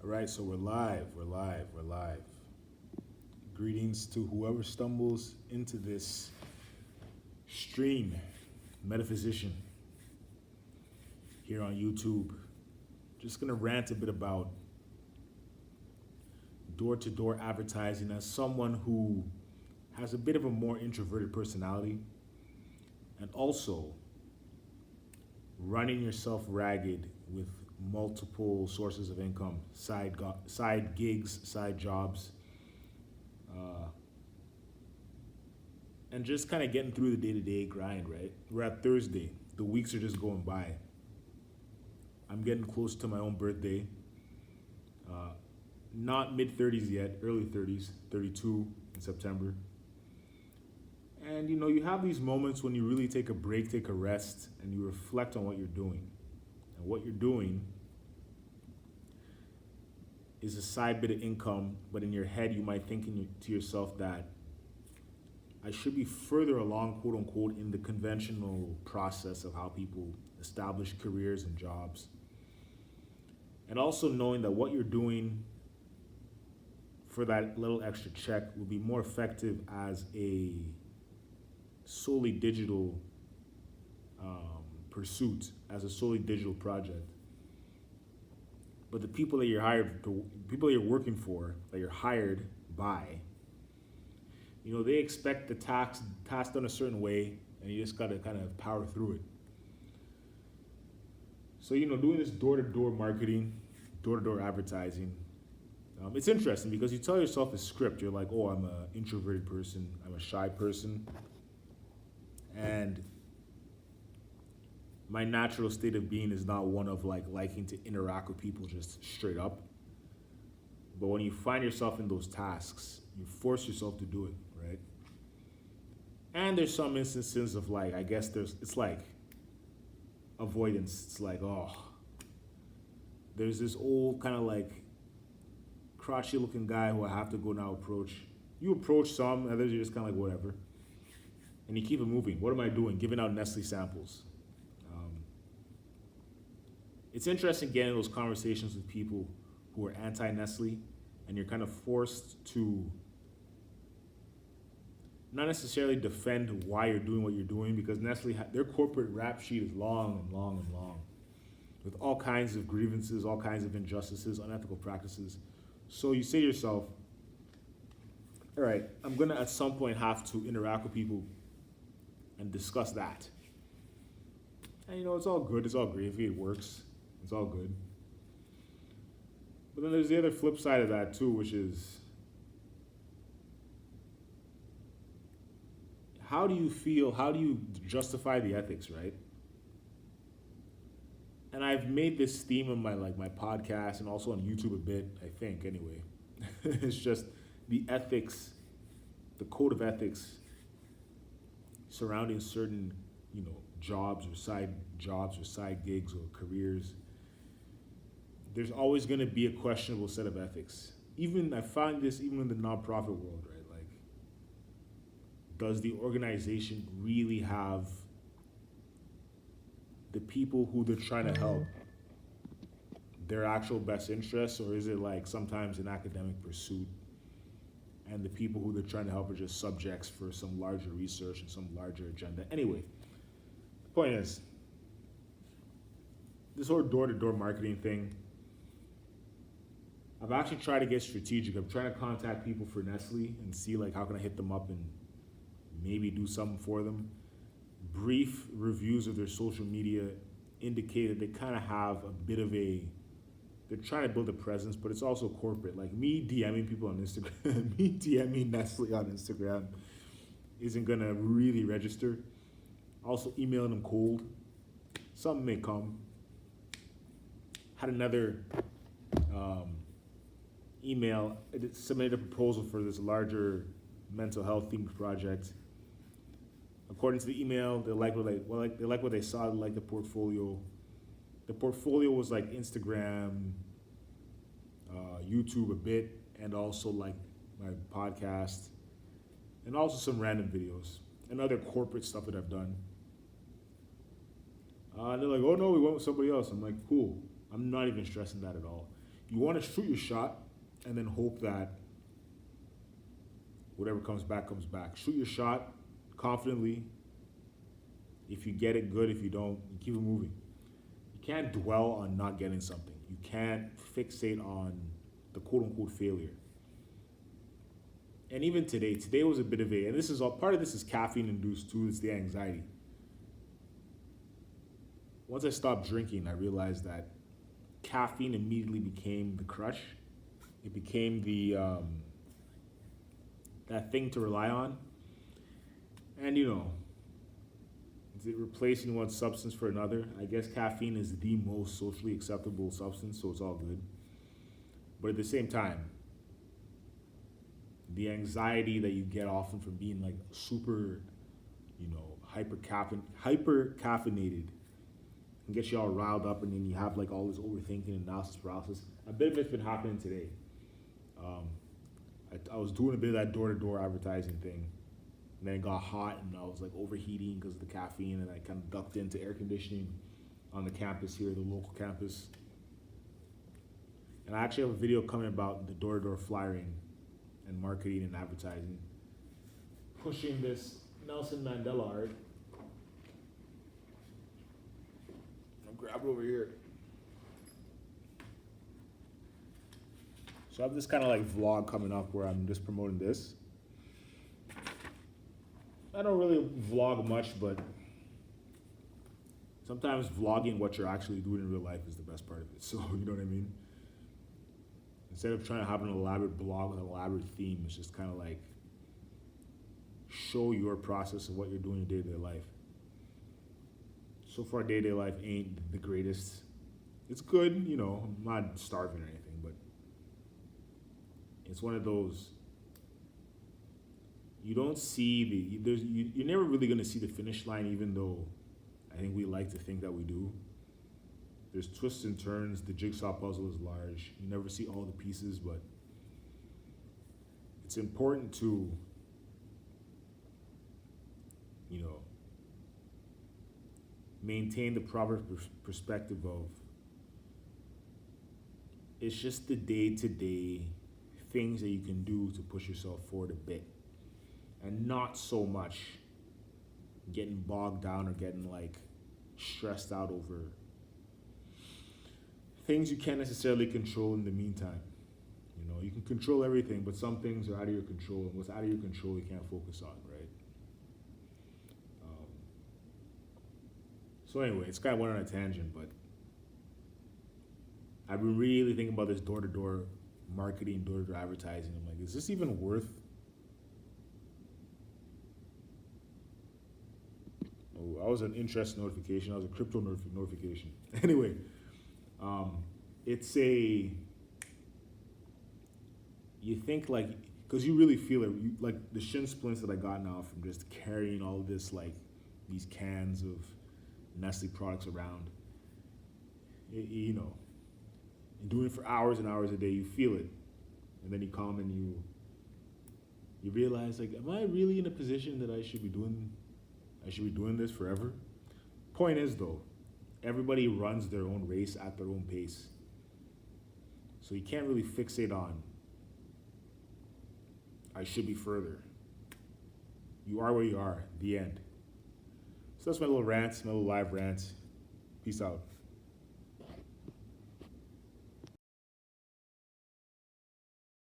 All right, so we're live. Greetings to whoever stumbles into this stream, metaphysician, here on YouTube. Just gonna rant a bit about door to door advertising as someone who has a bit of a more introverted personality and also running yourself ragged with multiple sources of income, side gigs, side jobs, uh, and just kind of getting through the day to day grind. Right, we're at Thursday. The weeks are just going by. I'm getting close to my own birthday. Uh, Not mid 30s yet, early 30s, 32 in September. And you have these moments when you really take a break, take a rest, and you reflect on what you're doing. And what you're doing is a side bit of income, but in your head, you might think to yourself that I should be further along, quote unquote, in the conventional process of how people establish careers and jobs. And also knowing that what you're doing for that little extra check will be more effective as a solely digital pursuit, as a solely digital project. But the people that people that you're working for, that you're hired by, they expect the task done a certain way, and you just gotta kind of power through it. So doing this door-to-door marketing, door-to-door advertising, it's interesting because you tell yourself a script. You're like, oh, I'm an introverted person, I'm a shy person, and my natural state of being is not one of liking to interact with people just straight up. But when you find yourself in those tasks, you force yourself to do it, right? And there's some instances of I guess it's like avoidance. It's like, oh, there's this old kind of crotchety looking guy who I have to go now approach. You approach some, others you're just kind of whatever. And you keep it moving. What am I doing? Giving out Nestle samples. It's interesting getting those conversations with people who are anti-Nestle, and you're kind of forced to not necessarily defend why you're doing what you're doing, because Nestle, their corporate rap sheet is long and long and long, with all kinds of grievances, all kinds of injustices, unethical practices. So you say to yourself, all right, I'm gonna at some point have to interact with people and discuss that. And it's all good, it's all gravy, it works, it's all good. But then there's the other flip side of that too, which is, how do you feel, how do you justify the ethics, right? And I've made this theme on my podcast and also on YouTube a bit, I think, anyway. It's just the ethics, the code of ethics surrounding certain, jobs or side gigs or careers. There's always going to be a questionable set of ethics. Even I find this even in the nonprofit world, right? Does the organization really have the people who they're trying to help their actual best interests, or is it sometimes an academic pursuit and the people who they're trying to help are just subjects for some larger research and some larger agenda? Anyway, the point is, this whole door-to-door marketing thing, I've actually tried to get strategic. I'm trying to contact people for Nestle and see how can I hit them up and maybe do something for them. Brief reviews of their social media indicate that they kind of have a bit of they're trying to build a presence, but it's also corporate. Me DMing people on Instagram, me DMing Nestle on Instagram isn't gonna really register. Also emailing them cold, something may come. Had another email, submitted a proposal for this larger mental health themed project. According to the email, they like what they saw, they like the portfolio. The portfolio was Instagram, YouTube a bit, and also my podcast, and also some random videos and other corporate stuff that I've done. And they're like, oh no, we went with somebody else. I'm like, cool. I'm not even stressing that at all. you want to shoot your shot and then hope that whatever comes back comes back. Shoot your shot confidently. If you get it, good. If you don't, you keep it moving. You can't dwell on not getting something. You can't fixate on the quote unquote failure. And even today was a bit of and this is all part of this is caffeine induced too. It's the anxiety. Once I stopped drinking, I realized that caffeine immediately became the crush. It became the that thing to rely on. And is it replacing one substance for another? I guess caffeine is the most socially acceptable substance, so it's all good. But at the same time, the anxiety that you get often from being like super, hyper caffeinated can get you all riled up, and then you have like all this overthinking and analysis paralysis. A bit of it's been happening today. I was doing a bit of that door-to-door advertising thing, and then it got hot, and I was like overheating because of the caffeine, and I kind of ducked into air conditioning on the campus here, the local campus. And I actually have a video coming about the door-to-door flyering and marketing and advertising, pushing this Nelson Mandela art. I'll grab it over here. So I have this kind of like vlog coming up where I'm just promoting this. I don't really vlog much, but sometimes vlogging what you're actually doing in real life is the best part of it. So, you know what I mean? Instead of trying to have an elaborate blog with an elaborate theme, it's just kind of like show your process of what you're doing in day-to-day life. So far, day-to-day life ain't the greatest. It's good, I'm not starving or anything, but it's one of those, you don't see you're never really going to see the finish line, even though I think we like to think that we do. There's twists and turns. The jigsaw puzzle is large. You never see all the pieces, but it's important to, maintain the proper perspective of it's just the day-to-day things that you can do to push yourself forward a bit, and not so much getting bogged down or getting like stressed out over things you can't necessarily control in the meantime. You can control everything, but some things are out of your control, and what's out of your control you can't focus on, right? So anyway, it's kind of went on a tangent, but I've been really thinking about this door-to-door marketing, door-to-door advertising. I'm like, is this even worth? Oh, I was an interest notification. I was a crypto notification. Anyway, it's you think like, because you really feel it, like the shin splints that I got now from just carrying all of this, like these cans of Nestle products around, and doing it for hours and hours a day, you feel it. And then you come and you realize, like, am I really in a position that I should be doing this forever? Point is though, everybody runs their own race at their own pace. So you can't really fixate on, I should be further. You are where you are, the end. So that's my little rant, my little live rant. Peace out.